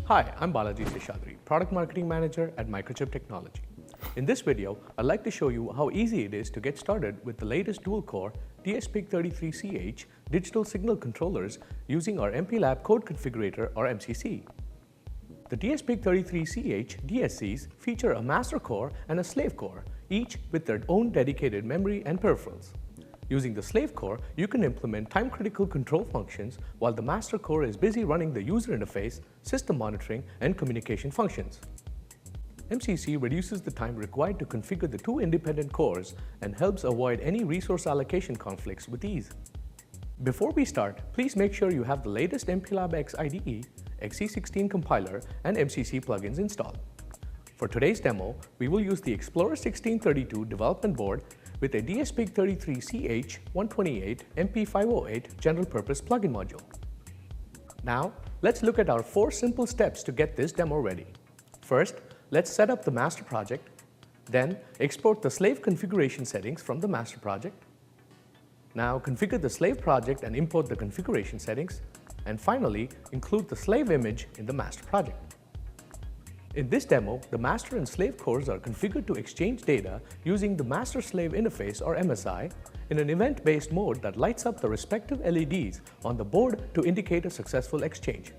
Hi, I'm Balaji Seshadri, Product Marketing Manager at Microchip Technology. In this video, I'd like to show you how easy it is to get started with the latest dual-core dsPIC33CH digital signal controllers using our MPLAB code configurator or MCC. The dsPIC33CH DSCs feature a master core and a slave core, each with their own dedicated memory and peripherals. Using the slave core, you can implement time-critical control functions while the master core is busy running the user interface, system monitoring, and communication functions. MCC reduces the time required to configure the two independent cores and helps avoid any resource allocation conflicts with ease. Before we start, please make sure you have the latest MPLAB X IDE, XC16 compiler, and MCC plugins installed. For today's demo, we will use the Explorer 1632 development board with a dsPIC33CH 128 MP508 general purpose plugin module. Now, let's look at our 4 simple steps to get this demo ready. First, let's set up the master project. Then, export the slave configuration settings from the master project. Now, configure the slave project and import the configuration settings. And finally, include the slave image in the master project. In this demo, the master and slave cores are configured to exchange data using the master-slave interface or MSI in an event-based mode that lights up the respective LEDs on the board to indicate a successful exchange.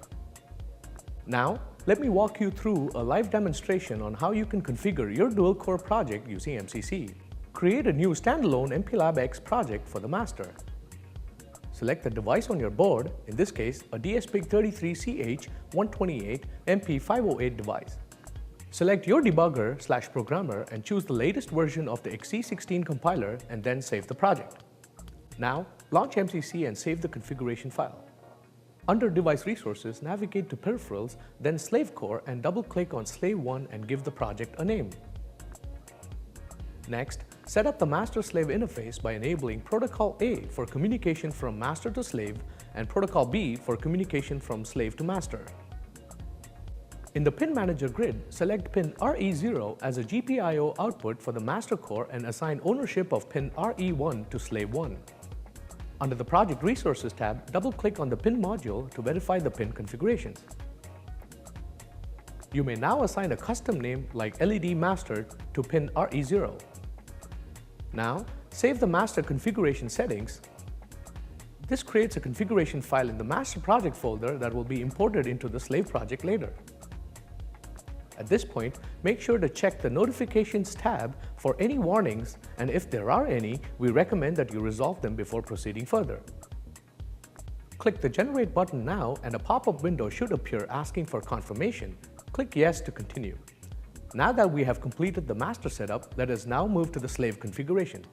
Now, let me walk you through a live demonstration on how you can configure your dual-core project using MCC. Create a new standalone MPLAB X project for the master. Select the device on your board, in this case a dsPIC33CH 128 MP508 device. Select your debugger/programmer and choose the latest version of the XC16 compiler and then save the project. Now, launch MCC and save the configuration file. Under Device Resources, navigate to Peripherals, then Slave Core and double-click on Slave 1 and give the project a name. Next, set up the master-slave interface by enabling Protocol A for communication from master to slave and Protocol B for communication from slave to master. In the Pin Manager grid, select pin RE0 as a GPIO output for the master core and assign ownership of pin RE1 to slave 1. Under the Project Resources tab, double-click on the pin module to verify the pin configurations. You may now assign a custom name like LED Master to pin RE0. Now, save the master configuration settings. This creates a configuration file in the master project folder that will be imported into the slave project later. At this point, make sure to check the Notifications tab for any warnings, and if there are any, we recommend that you resolve them before proceeding further. Click the Generate button now and a pop-up window should appear asking for confirmation. Click Yes to continue. Now that we have completed the master setup, let us now move to the slave configuration.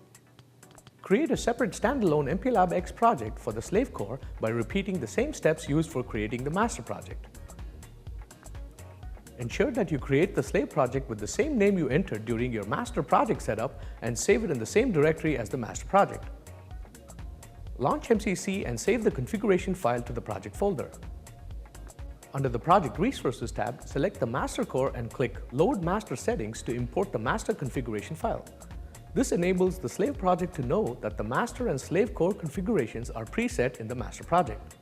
Create a separate standalone MPLAB X project for the slave core by repeating the same steps used for creating the master project. Ensure that you create the slave project with the same name you entered during your master project setup and save it in the same directory as the master project. Launch MCC and save the configuration file to the project folder. Under the Project Resources tab, select the master core and click Load Master Settings to import the master configuration file. This enables the slave project to know that the master and slave core configurations are preset in the master project.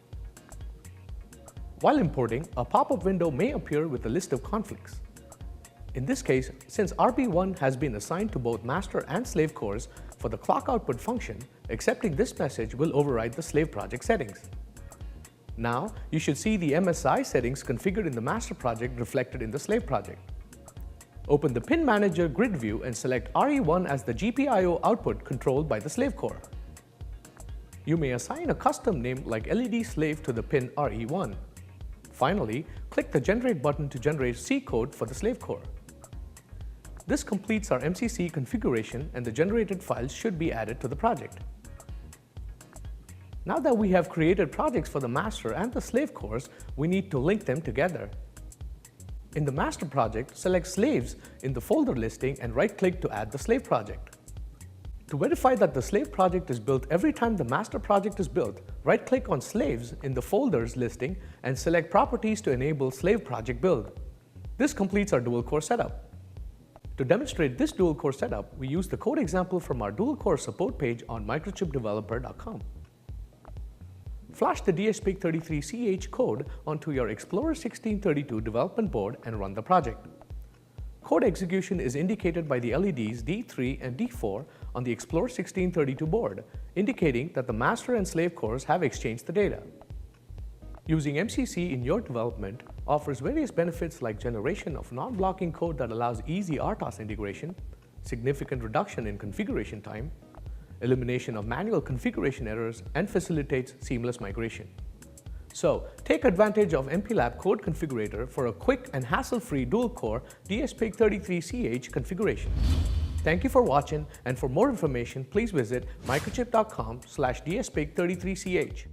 While importing, a pop-up window may appear with a list of conflicts. In this case, since RB1 has been assigned to both master and slave cores for the clock output function, accepting this message will override the slave project settings. Now, you should see the MSI settings configured in the master project reflected in the slave project. Open the Pin Manager grid view and select RE1 as the GPIO output controlled by the slave core. You may assign a custom name like LED Slave to the pin RE1. Finally, click the Generate button to generate C code for the slave core. This completes our MCC configuration and the generated files should be added to the project. Now that we have created projects for the master and the slave cores, we need to link them together. In the master project, select Slaves in the folder listing and right-click to add the slave project. To verify that the slave project is built every time the master project is built, right-click on Slaves in the Folders listing and select Properties to enable Slave Project Build. This completes our dual-core setup. To demonstrate this dual-core setup, we use the code example from our dual-core support page on microchipdeveloper.com. Flash the dsPIC33CH code onto your Explorer 1632 development board and run the project. Code execution is indicated by the LEDs D3 and D4 on the Explorer 1632 board, indicating that the master and slave cores have exchanged the data. Using MCC in your development offers various benefits like generation of non-blocking code that allows easy RTOS integration, significant reduction in configuration time, elimination of manual configuration errors, and facilitates seamless migration. So, take advantage of MPLAB Code Configurator for a quick and hassle-free dual-core dsPIC33CH configuration. Thank you for watching, and for more information, please visit microchip.com/dsPIC33CH.